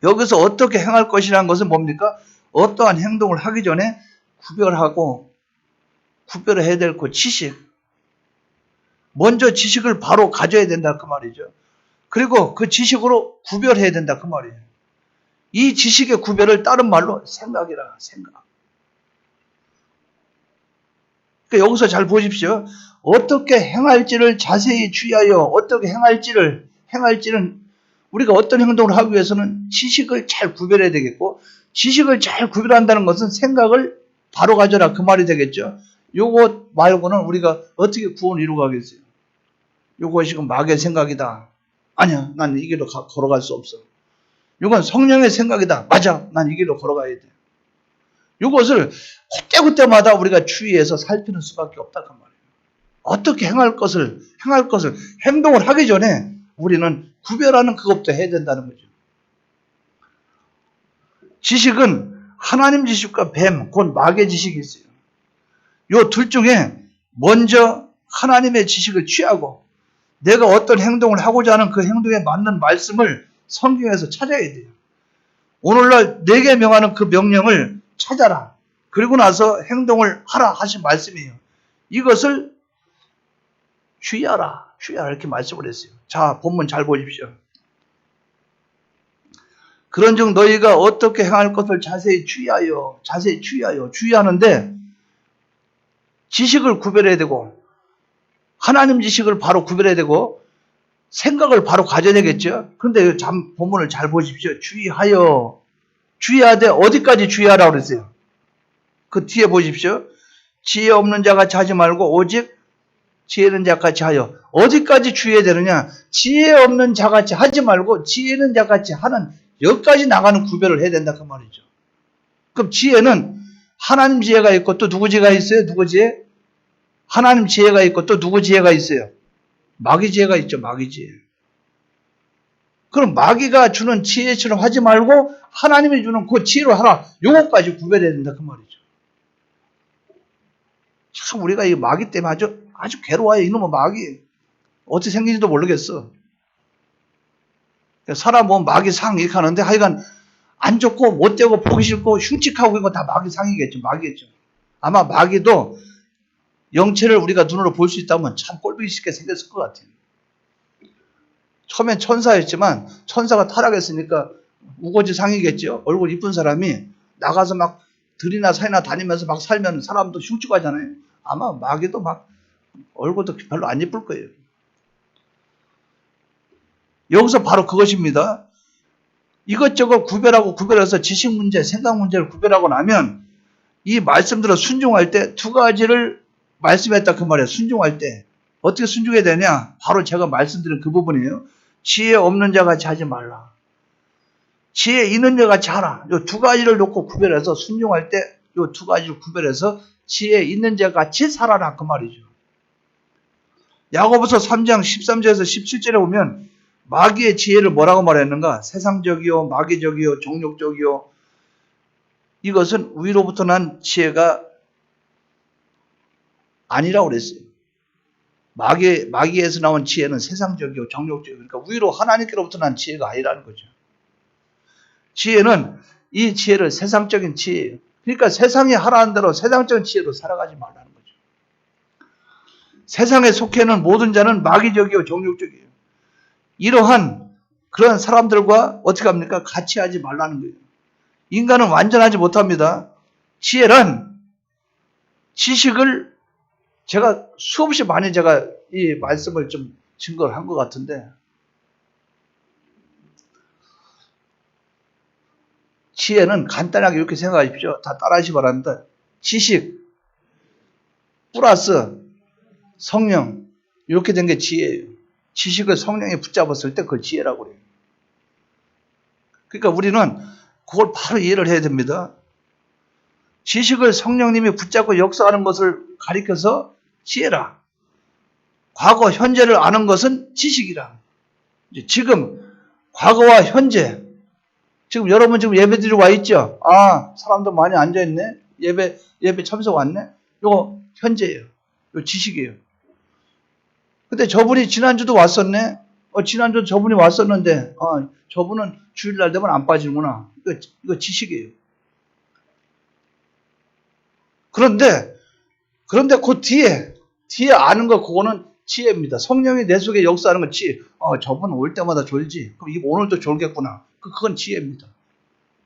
여기서 어떻게 행할 것이라는 것은 뭡니까? 어떠한 행동을 하기 전에 구별을 해야 될 그 지식, 먼저 지식을 바로 가져야 된다 그 말이죠. 그리고 그 지식으로 구별해야 된다 그 말이에요. 이 지식의 구별을 다른 말로 생각이라. 그러니까 여기서 잘 보십시오. 어떻게 행할지를 자세히 주의하여 어떻게 행할지는 우리가 어떤 행동을 하기 위해서는 지식을 잘 구별해야 되겠고 지식을 잘 구별한다는 것은 생각을 바로 가져라 그 말이 되겠죠. 요거 말고는 우리가 어떻게 구원을 이루가겠어요? 요거 지금 마귀의 생각이다. 아니야, 난 이 길로 걸어갈 수 없어. 요건 성령의 생각이다. 맞아, 난 이 길로 걸어가야 돼. 요것을 그때그때마다 우리가 주의해서 살피는 수밖에 없다 그 말이에요. 어떻게 행할 것을 행동을 하기 전에 우리는 구별하는 그것부터 해야 된다는 거죠. 지식은 하나님 지식과 뱀, 곧 마귀의 지식이 있어요. 요 둘 중에 먼저 하나님의 지식을 취하고 내가 어떤 행동을 하고자 하는 그 행동에 맞는 말씀을 성경에서 찾아야 돼요. 오늘날 내게 명하는 그 명령을 찾아라. 그리고 나서 행동을 하라 하신 말씀이에요. 이것을 주의하라 이렇게 말씀을 했어요. 자, 본문 잘 보십시오. 그런즉 너희가 어떻게 행할 것을 자세히 주의하는데 지식을 구별해야 되고 하나님 지식을 바로 구별해야 되고 생각을 바로 가져야 되겠죠. 그런데 본문을 잘 보십시오. 주의하되 어디까지 주의하라고 그랬어요. 그 뒤에 보십시오. 지혜 없는 자같이 하지 말고 오직 지혜 있는 자같이 하여. 어디까지 주의해야 되느냐? 지혜 없는 자같이 하지 말고 지혜 있는 자같이 하는, 여기까지 나가는 구별을 해야 된다 그 말이죠. 그럼 지혜는 하나님 지혜가 있고 또 누구 지혜가 있어요? 누구 지혜? 하나님 지혜가 있고 또 누구 지혜가 있어요? 마귀 지혜가 있죠. 마귀 지혜. 그럼 마귀가 주는 지혜처럼 하지 말고 하나님이 주는 그 지혜로 하라. 요것까지 구별해야 된다 그 말이죠. 참 우리가 이 마귀 때문에 아주 괴로워요. 이놈의 마귀. 어떻게 생긴지도 모르겠어. 사람 보면 마귀 상 이렇게 하는데 하여간 안 좋고 못되고 보기 싫고 흉측하고 이거 다 마귀 상이겠죠. 마귀겠죠. 아마 마귀도 영체를 우리가 눈으로 볼 수 있다면 참 꼴보기 쉽게 생겼을 것 같아요. 처음엔 천사였지만 천사가 타락했으니까 우거지 상이겠죠. 얼굴 이쁜 사람이 나가서 막 들이나 산이나 다니면서 막 살면 사람도 흉측하잖아요. 아마 마귀도 막 얼굴도 별로 안 예쁠 거예요. 여기서 바로 그것입니다. 이것저것 구별해서 지식 문제, 생각 문제를 구별하고 나면 이 말씀들을 순종할 때 두 가지를 말씀했다 그 말이에요. 순종할 때 어떻게 순종해야 되냐? 바로 제가 말씀드린 그 부분이에요. 지혜 없는 자같이 하지 말라. 지혜 있는 자같이 하라. 이 두 가지를 놓고 구별해서 순종할 때 이 두 가지를 구별해서 지혜 있는 자같이 살아라 그 말이죠. 야고보서 3장 13절에서 17절에 보면 마귀의 지혜를 뭐라고 말했는가? 세상적이요, 마귀적이요, 정욕적이요. 이것은 위로부터 난 지혜가 아니라고 그랬어요. 마귀에서 나온 지혜는 세상적이고 정욕적이고, 그러니까 위로 하나님께로부터 난 지혜가 아니라는 거죠. 지혜는 이 지혜를 세상적인 지혜예요. 그러니까 세상이 하라는 대로 세상적인 지혜로 살아가지 말라는 거죠. 세상에 속해 있는 모든 자는 마귀적이고 정욕적이에요. 이러한 그런 사람들과 어떻게 합니까? 같이 하지 말라는 거예요. 인간은 완전하지 못합니다. 지혜란 지식을 제가 수없이 많이 제가 이 말씀을 좀 증거를 한 것 같은데 지혜는 간단하게 이렇게 생각하십시오. 다 따라하시기 바랍니다. 지식 플러스 성령 이렇게 된 게 지혜예요. 지식을 성령이 붙잡았을 때 그걸 지혜라고 해요. 그러니까 우리는 그걸 바로 이해를 해야 됩니다. 지식을 성령님이 붙잡고 역사하는 것을 가리켜서 지혜라. 과거, 현재를 아는 것은 지식이라. 지금 과거와 현재 지금 여러분 지금 예배드리러 와 있죠? 아, 사람도 많이 앉아있네? 예배 참석 왔네? 이거 현재예요. 이거 지식이에요. 근데 저분이 지난주도 왔었네? 지난주 저분이 왔었는데, 저분은 주일날 되면 안 빠지는구나. 이거 지식이에요. 그런데 그 뒤에 아는 거, 그거는 지혜입니다. 성령이 내 속에 역사하는 건 지혜. 저분 올 때마다 졸지. 그럼 오늘도 졸겠구나. 그건 지혜입니다.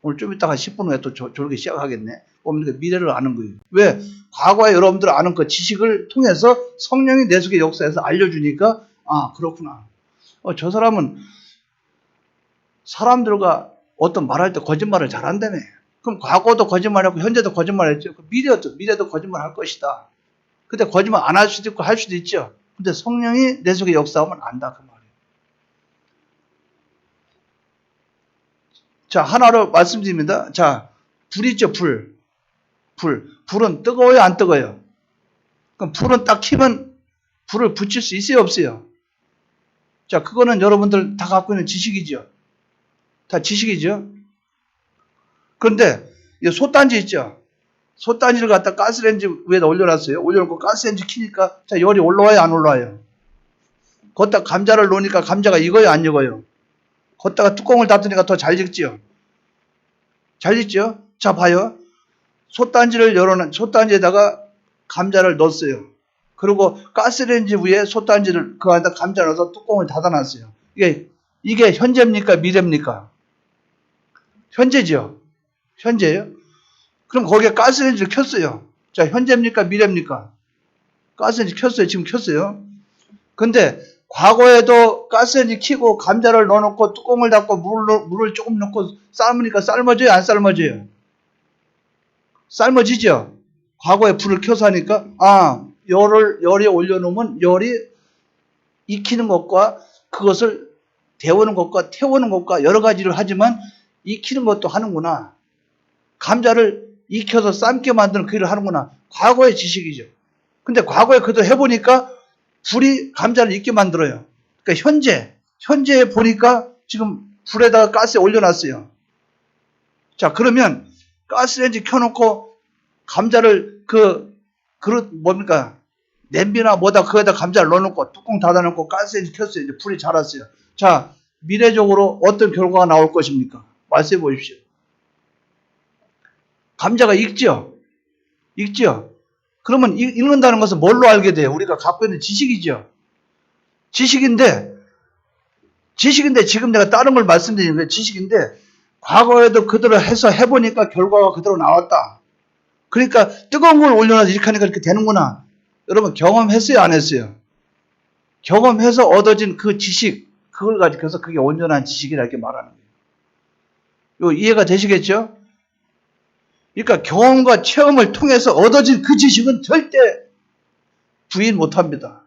오늘 좀 이따가 10분 후에 또 졸기 시작하겠네. 미래를 아는 거예요. 왜? 과거에 여러분들 아는 그 지식을 통해서 성령이 내 속에 역사해서 알려주니까, 그렇구나. 저 사람은 사람들과 어떤 말할 때 거짓말을 잘한다며. 그럼 과거도 거짓말하고 현재도 거짓말했죠. 미래도 거짓말할 것이다. 근데 거짓말 안 할 수도 있고 할 수도 있죠. 근데 성령이 내 속에 역사하면 안다 그 말이에요. 자, 하나로 말씀드립니다. 자, 불 있죠, 불. 불은 뜨거워요, 안 뜨거워요? 그럼 불은 딱 켜면 불을 붙일 수 있어요, 없어요? 자, 그거는 여러분들 다 갖고 있는 지식이죠. 다 지식이죠. 그런데 이 솥단지 있죠. 솥단지를 갖다 가스레인지 위에다 올려놨어요. 올려놓고 가스레인지 키니까 자, 열이 올라와요, 안 올라와요? 거기다 감자를 넣으니까 감자가 익어요, 안 익어요? 거기다가 뚜껑을 닫으니까 더 잘 익죠. 잘 익죠. 자, 봐요. 솥단지에다가 감자를 넣었어요. 그리고 가스레인지 위에 솥단지를 그 안에다 감자 넣어서 뚜껑을 닫아놨어요. 이게 현재입니까, 미래입니까? 현재죠. 현재예요. 그럼 거기에 가스레인지를 켰어요. 자, 현재입니까? 미래입니까? 가스레인지 켰어요. 지금 켰어요. 근데 과거에도 가스레인지 켜고 감자를 넣어놓고 뚜껑을 닫고 물을 조금 넣고 삶으니까 삶아져요? 안 삶아져요? 삶아지죠? 과거에 불을 켜서 하니까 열에 올려놓으면 열이 익히는 것과 그것을 데우는 것과 태우는 것과 여러 가지를 하지만 익히는 것도 하는구나. 감자를 익혀서 삶게 만드는 그 일을 하는구나. 과거의 지식이죠. 근데 과거에 그도 해보니까 불이 감자를 익게 만들어요. 그러니까 현재에 보니까 지금 불에다가 가스에 올려놨어요. 자, 그러면 가스레인지 켜놓고 감자를 냄비나 뭐다 그거에다 감자를 넣어놓고 뚜껑 닫아놓고 가스레인지 켰어요. 이제 불이 자랐어요. 자, 미래적으로 어떤 결과가 나올 것입니까? 말씀해 보십시오. 감자가 익죠? 그러면 익는다는 것은 뭘로 알게 돼요? 우리가 갖고 있는 지식이죠. 지식인데 지금 내가 다른 걸 말씀드리는 거예요. 지식인데 과거에도 그대로 해서 해보니까 결과가 그대로 나왔다. 그러니까 뜨거운 걸 올려놔서 이렇게 하니까 이렇게 되는구나. 여러분 경험했어요? 안 했어요? 경험해서 얻어진 그 지식, 그걸 가지고서 그게 온전한 지식이라 이렇게 말하는 거예요. 이해가 되시겠죠? 그러니까 경험과 체험을 통해서 얻어진 그 지식은 절대 부인 못합니다.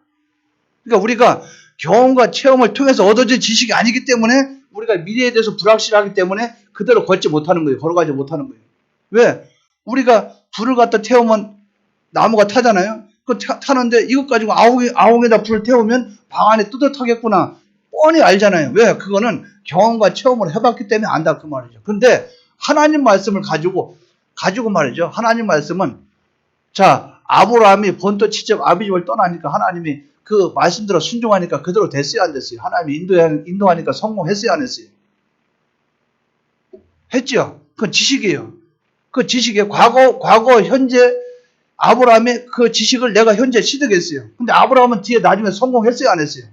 그러니까 우리가 경험과 체험을 통해서 얻어진 지식이 아니기 때문에 우리가 미래에 대해서 불확실하기 때문에 그대로 걷지 못하는 거예요. 걸어가지 못하는 거예요. 왜? 우리가 불을 갖다 태우면 나무가 타잖아요. 그 타는데 이것 가지고 아웅에다 불을 태우면 방 안에 뜨뜻하겠구나. 뻔히 알잖아요. 왜? 그거는 경험과 체험을 해봤기 때문에 안다 그 말이죠. 근데 하나님 말씀을 가지고 말이죠. 하나님 말씀은 자 아브라함이 본토 지적 아비 집을 떠나니까 하나님이 그 말씀대로 순종하니까 그대로 됐어요 안 됐어요? 하나님이 인도하니까 성공했어요 안 했어요? 했죠. 그건 지식이에요. 그 지식에 과거 현재 아브라함이 그 지식을 내가 현재 시득했어요. 근데 아브라함은 뒤에 나중에 성공했어요 안 했어요?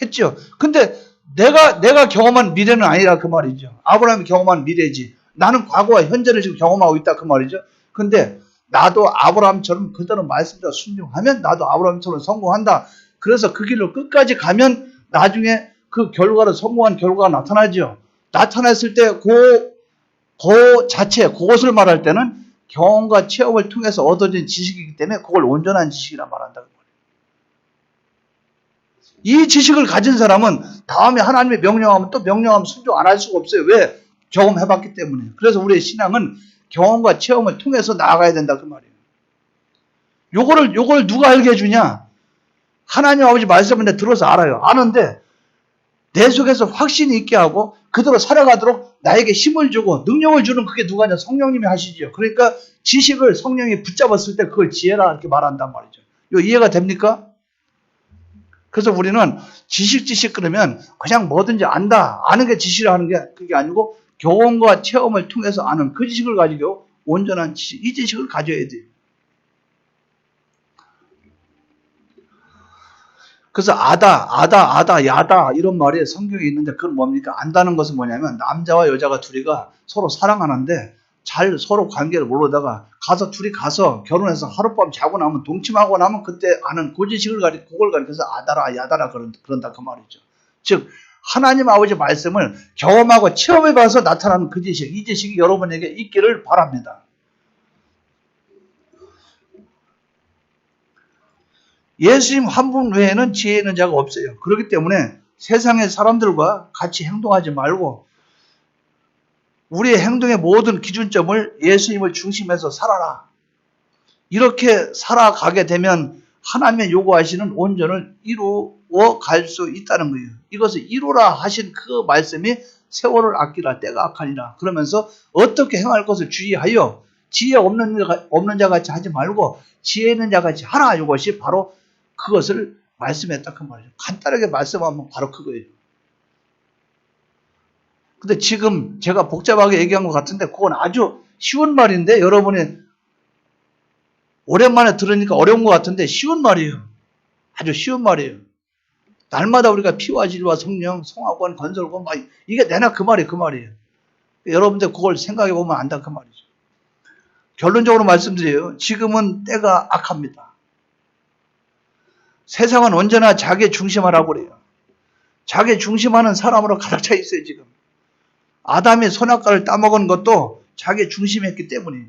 했죠. 근데 내가 경험한 미래는 아니라 그 말이죠. 아브라함이 경험한 미래지. 나는 과거와 현재를 지금 경험하고 있다 그 말이죠. 근데 나도 아브라함처럼 그대로 말씀대로 순종하면 나도 아브라함처럼 성공한다. 그래서 그 길로 끝까지 가면 나중에 그 결과로 성공한 결과가 나타나죠. 나타났을 때 그 자체, 그것을 말할 때는 경험과 체험을 통해서 얻어진 지식이기 때문에 그걸 온전한 지식이라 말한다고. 이 지식을 가진 사람은 다음에 하나님의 명령하면 또 명령하면 순종 안 할 수가 없어요. 왜? 경험해봤기 때문에. 그래서 우리의 신앙은 경험과 체험을 통해서 나아가야 된다 그 말이에요. 요걸 누가 알게 해주냐? 하나님 아버지 말씀을 내가 들어서 알아요. 아는데 내 속에서 확신이 있게 하고 그대로 살아가도록 나에게 힘을 주고 능력을 주는 그게 누가냐? 성령님이 하시죠. 그러니까 지식을 성령이 붙잡았을 때 그걸 지혜라 이렇게 말한단 말이죠. 이거 이해가 됩니까? 그래서 우리는 지식 그러면 그냥 뭐든지 안다. 아는 게 지식을 하는 게 그게 아니고 경험과 체험을 통해서 아는 그 지식을 가지고 온전한 지식, 이 지식을 가져야 돼요. 그래서 아다, 야다 이런 말이 성경에 있는데 그건 뭡니까? 안다는 것은 뭐냐면 남자와 여자가 둘이가 서로 사랑하는데 잘 서로 관계를 모르다가 둘이 가서 결혼해서 하룻밤 자고 나면 동침하고 나면 그때 아는 그 지식을 그걸 가리켜서 아다라 야다라 그런다 그 말이죠. 즉 하나님 아버지 말씀을 경험하고 체험해봐서 나타나는 그 지식, 이 지식이 여러분에게 있기를 바랍니다. 예수님 한 분 외에는 지혜 있는 자가 없어요. 그렇기 때문에 세상의 사람들과 같이 행동하지 말고 우리의 행동의 모든 기준점을 예수님을 중심해서 살아라. 이렇게 살아가게 되면 하나님의 요구하시는 온전을 이루어 갈 수 있다는 거예요. 이것을 이루라 하신 그 말씀이 세월을 아끼라 때가 악하니라. 그러면서 어떻게 행할 것을 주의하여 지혜 없는 자 같이 하지 말고 지혜 있는 자 같이 하라. 이것이 바로 그것을 말씀했다 그 말이죠. 간단하게 말씀하면 바로 그거예요. 근데 지금 제가 복잡하게 얘기한 것 같은데 그건 아주 쉬운 말인데 여러분이 오랜만에 들으니까 어려운 것 같은데 쉬운 말이에요. 아주 쉬운 말이에요. 날마다 우리가 피와 진리와 성령, 성화권, 건설권 이게 내나 그 말이에요. 여러분들 그걸 생각해 보면 안다 그 말이죠. 결론적으로 말씀드려요. 지금은 때가 악합니다. 세상은 언제나 자기 중심하라고 그래요. 자기 중심하는 사람으로 가득 차 있어요, 지금. 아담이 선악과를 따먹은 것도 자기 중심했기 때문이에요.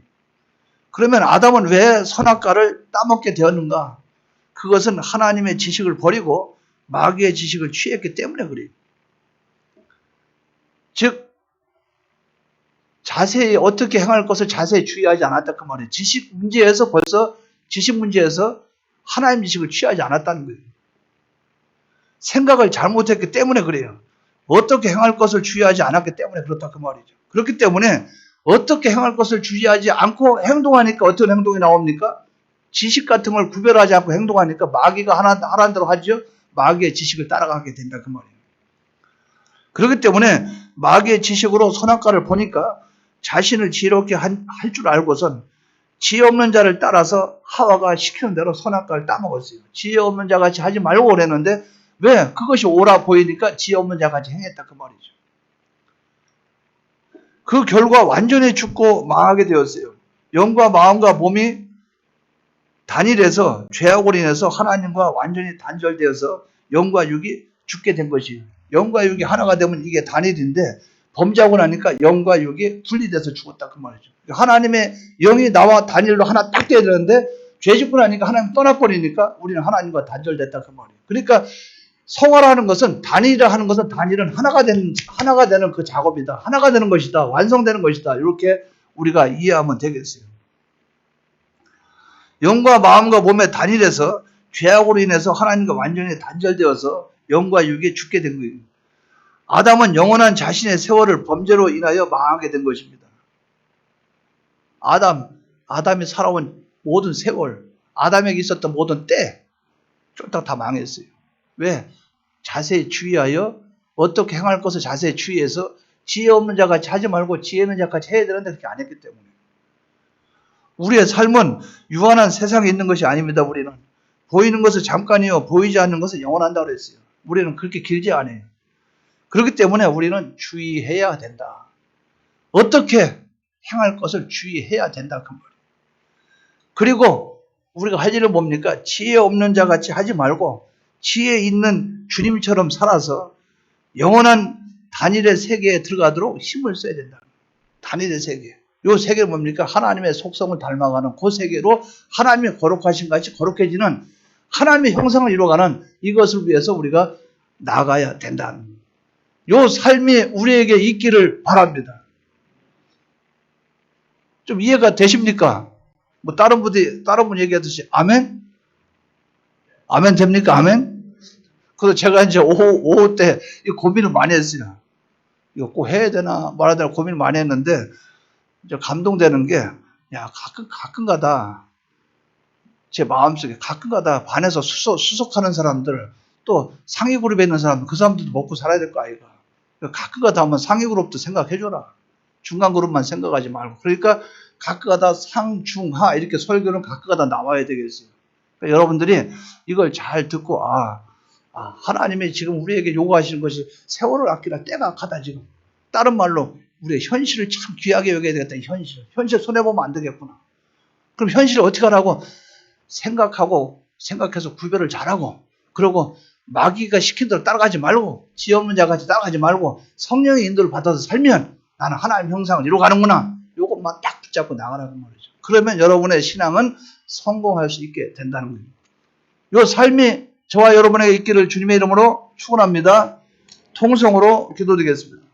그러면 아담은 왜 선악과를 따먹게 되었는가? 그것은 하나님의 지식을 버리고 마귀의 지식을 취했기 때문에 그래요. 즉, 자세히 어떻게 행할 것을 자세히 주의하지 않았다 그 말이에요. 지식 문제에서 하나님 지식을 취하지 않았다는 거예요. 생각을 잘못했기 때문에 그래요. 어떻게 행할 것을 주의하지 않았기 때문에 그렇다 그 말이죠. 그렇기 때문에 어떻게 행할 것을 주의하지 않고 행동하니까 어떤 행동이 나옵니까? 지식 같은 걸 구별하지 않고 행동하니까 마귀가 하라는 대로 하죠. 마귀의 지식을 따라가게 된다 그 말이에요. 그렇기 때문에 마귀의 지식으로 선악과를 보니까 자신을 지혜롭게 할 줄 알고선 지혜 없는 자를 따라서 하와가 시키는 대로 선악과를 따먹었어요. 지혜 없는 자같이 하지 말고 그랬는데 왜? 그것이 옳아 보이니까 지혜 없는 자같이 행했다 그 말이죠. 그 결과 완전히 죽고 망하게 되었어요. 영과 마음과 몸이 단일해서 죄악으로 인해서 하나님과 완전히 단절되어서 영과 육이 죽게 된 것이에요. 영과 육이 하나가 되면 이게 단일인데 범죄하고 나니까 영과 육이 분리돼서 죽었다 그 말이죠. 하나님의 영이 나와 단일로 하나 딱 돼야 되는데 죄 짓고 나니까 하나님 떠나버리니까 우리는 하나님과 단절됐다 그 말이에요. 그러니까 성화라는 것은 단일화하는 것은 단일은 하나가 되는 그 작업이다. 하나가 되는 것이다. 완성되는 것이다. 이렇게 우리가 이해하면 되겠어요. 영과 마음과 몸의 단일해서 죄악으로 인해서 하나님과 완전히 단절되어서 영과 육이 죽게 된 거예요. 아담은 영원한 자신의 세월을 범죄로 인하여 망하게 된 것입니다. 아담이 살아온 모든 세월, 아담에게 있었던 모든 때, 쫄딱 다 망했어요. 왜? 자세히 주의하여 어떻게 행할 것을 자세히 주의해서 지혜 없는 자같이 하지 말고 지혜 있는 자같이 해야 되는데 그렇게 안 했기 때문에. 우리의 삶은 유한한 세상에 있는 것이 아닙니다. 우리는 보이는 것은 잠깐이요 보이지 않는 것은 영원한다고 그랬어요. 우리는 그렇게 길지 않아요. 그렇기 때문에 우리는 주의해야 된다. 어떻게 행할 것을 주의해야 된다 그 말이에요. 그리고 우리가 할 일은 뭡니까? 지혜 없는 자같이 하지 말고 지혜 있는 주님처럼 살아서 영원한 단일의 세계에 들어가도록 힘을 써야 된다. 단일의 세계. 이 세계는 뭡니까? 하나님의 속성을 닮아가는 그 세계로 하나님의 거룩하신 같이 거룩해지는 하나님의 형상을 이루어가는 이것을 위해서 우리가 나가야 된다. 이 삶이 우리에게 있기를 바랍니다. 좀 이해가 되십니까? 뭐 다른 분 얘기하듯이 아멘? 아멘 됩니까? 아멘? 그래서 제가 이제 오후 때 이 고민을 많이 했어요. 이거 꼭 해야 되나 말아야 되나 고민을 많이 했는데 이제 감동되는 게 야 가끔가다 제 마음속에 가끔가다 반에서 수속하는 사람들 또 상위 그룹에 있는 사람들 그 사람들도 먹고 살아야 될 거 아이가. 가끔가다 한번 상위 그룹도 생각해줘라. 중간 그룹만 생각하지 말고. 그러니까 가끔가다 상, 중, 하 이렇게 설교는 가끔가다 나와야 되겠어요. 그러니까 여러분들이 이걸 잘 듣고 하나님이 지금 우리에게 요구하시는 것이 세월을 아끼라 때가 악하다 지금. 다른 말로 우리의 현실을 참 귀하게 여겨야 되겠다. 현실 손해보면 안 되겠구나. 그럼 현실을 어떻게 하라고? 생각해서 구별을 잘하고 그리고 마귀가 시킨 대로 따라가지 말고 지혜 없는 자같이 따라가지 말고 성령의 인도를 받아서 살면 나는 하나님 형상을 이루어가는구나. 이것만 딱 붙잡고 나가라는 말이죠. 그러면 여러분의 신앙은 성공할 수 있게 된다는 거예요. 이 삶이 저와 여러분에게 있기를 주님의 이름으로 축원합니다. 통성으로 기도드리겠습니다.